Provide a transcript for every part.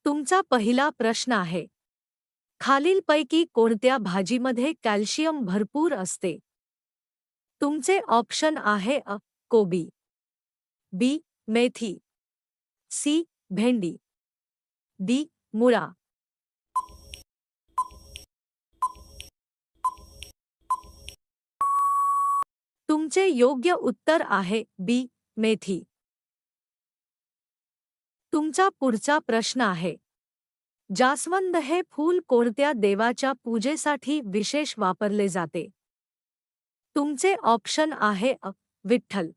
तुमचा पहिला प्रश्न आहे, खालीलपैकी कोणत्या भाजीमध्ये कॅल्शियम भरपूर असते? तुमचे ऑप्शन आहे कोबी, बी. मेथी, सी. भेंडी, डी. मुळा. तुमचे योग्य उत्तर आहे बी. मेथी. तुमचा पुढचा प्रश्न आहे, जास्वंद हे फूल कोणत्या देवाच्या पूजेसाठी विशेष वापरले जाते? तुमचे ऑप्शन आहे विठ्ठल,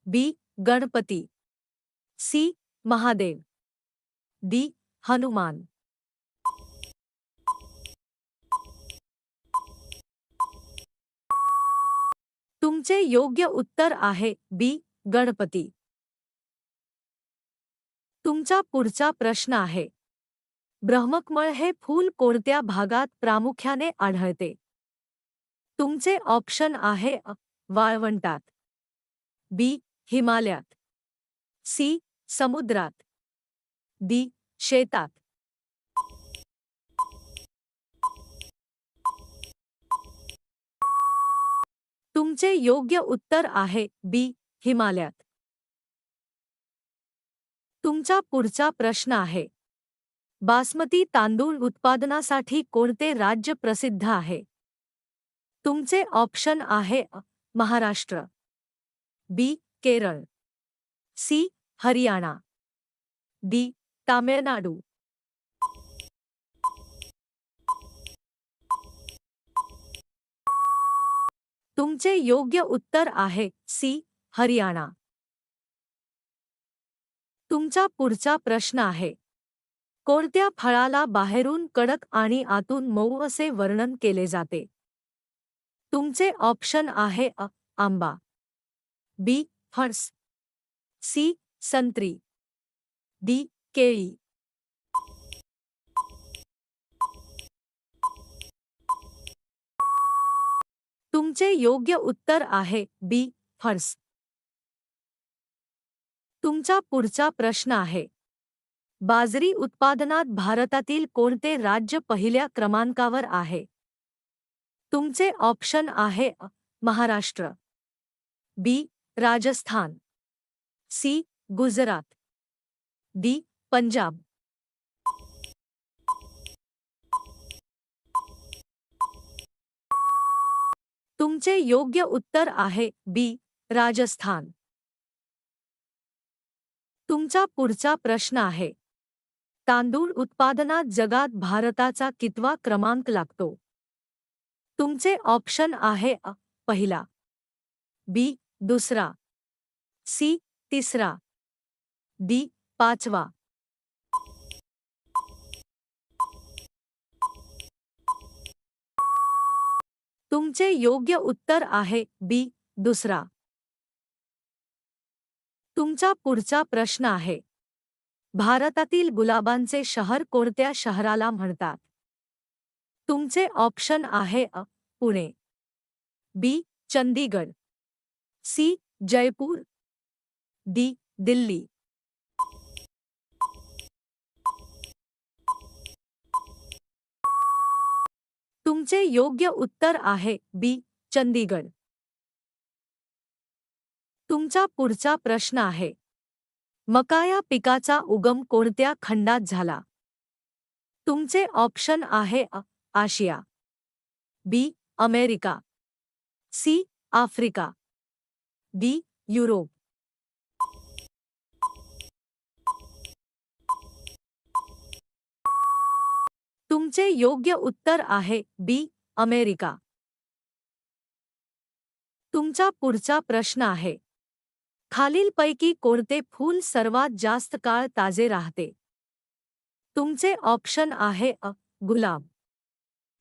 बी. गणपती, सी. महादेव, डी. हनुमान. तुमचे योग्य उत्तर आहे बी. गणपती. तुमचा पुढचा प्रश्न आहे, ब्रह्मकमळ हे फूल कोणत्या भागात प्रामुख्याने आढळते? तुमचे ऑप्शन आहे वाळवंटात, बी. हिमालयात, सी. समुद्रात, डी. शेतात. तुमचे योग्य उत्तर आहे बी. हिमालयात. तुमचा पुढचा प्रश्न आहे, बासमती तांदूळ उत्पादनासाठी कोणते राज्य प्रसिद्ध आहे? तुमचे ऑप्शन आहे महाराष्ट्र, बी. केरळ, सी. हरियाणा, डी. तामिळनाडू. तुमचे योग्य उत्तर आहे सी. हरियाणा. तुमचा पुढचा प्रश्न आहे, कोणत्या फळाला बाहेरून कडक आणि आतून मऊ असे वर्णन केले जाते? तुमचे ऑप्शन आहे आंबा, बी. फणस, सी. संत्री, डी. केळी. तुमचे योग्य उत्तर आहे बी. फणस. तुमचा पुढचा प्रश्न आहे, बाजरी उत्पादनात भारतातील कोणते राज्य पहिल्या क्रमांकावर आहे? तुमचे ऑप्शन आहे महाराष्ट्र, बी. राजस्थान, सी. गुजरात, डी. पंजाब. तुमचे योग्य उत्तर आहे बी. राजस्थान. तुमचा पुढचा प्रश्न आहे, तांदूळ उत्पादनात जगात भारताचा कितवा क्रमांक लागतो? तुमचे ऑप्शन आहे पहिला, बी. दुसरा, सी. तिसरा, डी. पाचवा. तुमचे योग्य उत्तर आहे बी. दुसरा. तुमचा पुढचा प्रश्न आहे, भारतातील गुलाबांचे शहर कोणत्या शहराला म्हणतात? तुमचे ऑप्शन आहे पुणे, बी. चंदीगड, सी. जयपूर, डी. दिल्ली. तुमचे योग्य उत्तर आहे बी. चंदीगड. तुमचा पुढचा प्रश्न आहे, मका या पिकाचा उगम कोणत्या खंडात झाला? तुमचे ऑप्शन आहे Asia, B. America, C. Africa, D. Europe. तुमचे योग्य उत्तर आहे बी. अमेरिका. तुमचा पुढचा प्रश्न आहे, खालीलपैकी कोणते फूल सर्वात जास्त काळ ताजे राहते? तुमचे ऑप्शन आहे गुलाब,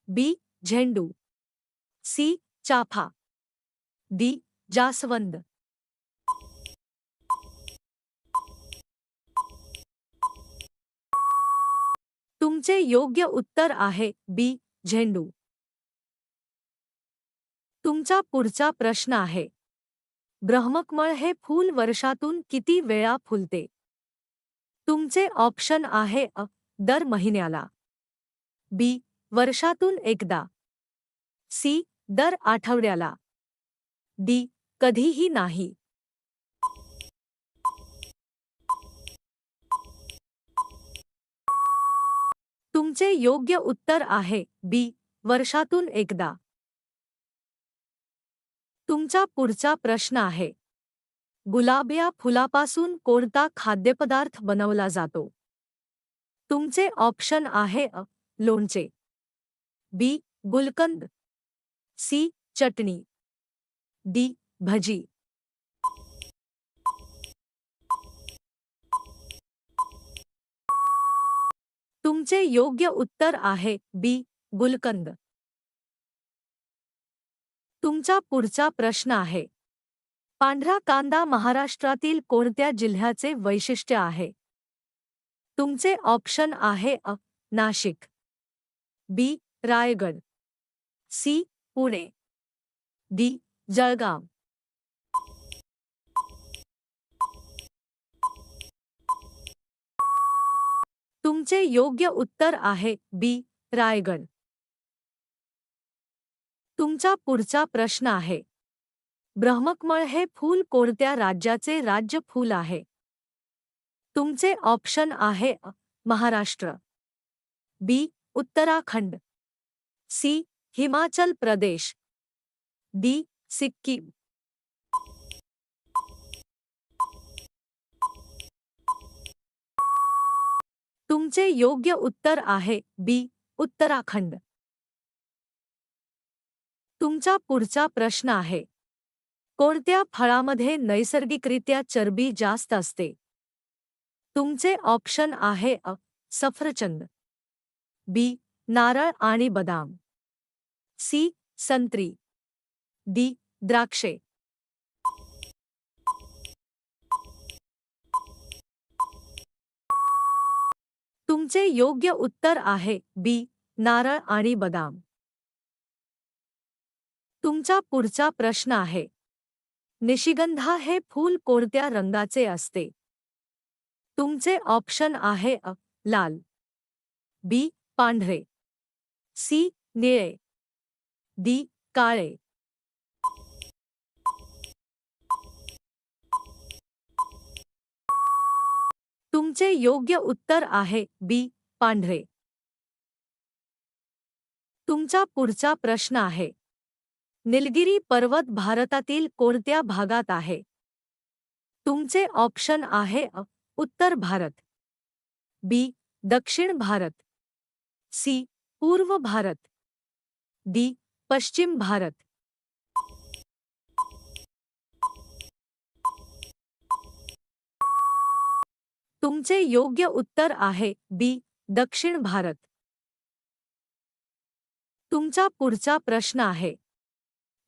बी. झेंडू, सी. चाफा, डी. जास्वंद. तुमचे योग्य उत्तर आहे बी. झेंडू. तुमचा पुढचा प्रश्न आहे, ब्रह्मकमळ हे फूल वर्षातून किती वेळा फुलते? तुमचे ऑप्शन आहे अ. दर महिन्याला, बी. वर्षातून एकदा, सी. दर आठवड्याला, डी. कधीही नाही. तुमचे योग्य उत्तर आहे बी. वर्षातून एकदा. तुमचा पुढचा प्रश्न आहे. गुलाब या फुलापासून कोणता खाद्यपदार्थ बनवला जातो? तुमचे ऑप्शन आहे अ. लोणचे, बी. गुलकंद, सी. चटणी, डी. भजी. तुमचे योग्य उत्तर आहे बी. गुलकंद. तुमचा पुढचा प्रश्न आहे. पांढरा कांदा महाराष्ट्रातील कोणत्या जिल्ह्याचे वैशिष्ट्य आहे? तुमचे ऑप्शन आहे अ. नाशिक, बी. रायगड, सी. पुणे, डी. जळगाव. तुमचे योग्य उत्तर आहे बी. रायगड. तुमचा पुढचा प्रश्न आहे. ब्रह्मकमळ हे फूल कोणत्या राज्याचे राज्य फूल आहे? तुमचे ऑप्शन आहे अ. महाराष्ट्र, बी. उत्तराखंड, सी. हिमाचल प्रदेश, डी. सिक्कीम. तुमचे योग्य उत्तर आहे बी. उत्तराखंड. तुमचा पुढचा प्रश्न आहे. कोणत्या फळामध्ये नैसर्गिकरित्या चरबी जास्त असते? तुमचे ऑप्शन आहे अ. सफरचंद, बी. नारळ आणि बदाम, सी. संत्री, डी. द्राक्षे. तुमचे योग्य उत्तर आहे बी. नारळ आणि बदाम. तुमचा पुढचा प्रश्न आहे. निशिगंधा हे फूल कोणत्या रंगाचे असते? तुमचे ऑप्शन आहे अ. लाल, बी. पांढरे, सी. निळे, डी. काळे. तुमचे योग्य उत्तर आहे बी. पांढरे. तुमचा पुढचा प्रश्न आहे. निलगिरी पर्वत भारतातील कोणत्या भागात आहे? तुमचे ऑप्शन आहे अ. उत्तर भारत, बी. दक्षिण भारत, सी. पूर्व भारत, डी. पश्चिम भारत. तुमचे योग्य उत्तर आहे बी. दक्षिण भारत. तुमचा पुढचा प्रश्न आहे.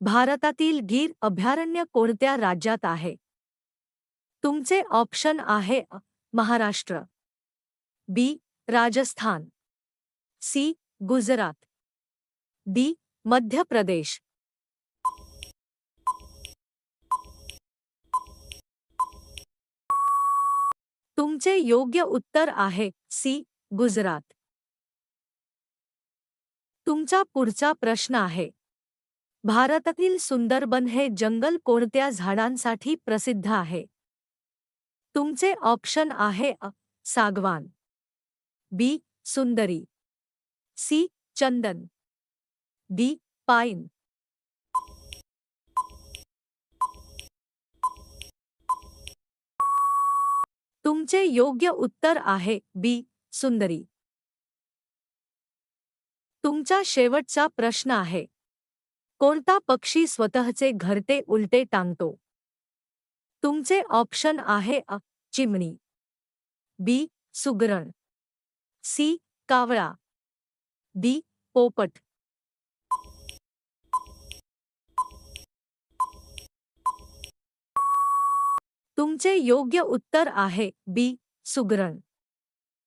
भारतातील गीर अभयारण्य कोणत्या राज्यात आहे? तुमचे ऑप्शन आहे अ. महाराष्ट्र, बी. राजस्थान, सी. गुजरात, डी. मध्य प्रदेश. तुमचे योग्य उत्तर आहे सी. गुजरात. तुमचा पुढचा प्रश्न आहे. भारतातील सुंदरबन हे जंगल कोणत्या झाडांसाठी प्रसिद्ध आहे? तुमचे ऑप्शन आहे अ. सागवान, बी. सुंदरी, सी. चंदन, डी. पाईन. तुमचे योग्य उत्तर आहे बी. सुंदरी. तुमचा शेवटचा प्रश्न आहे. कोणता पक्षी स्वतःचे घरटे उलटे टांगतो? तुमचे ऑप्शन आहे अ. चिमणी, बी. सुगरण, सी. कावळा, डी. पोपट. तुमचे योग्य उत्तर आहे बी. सुगरण.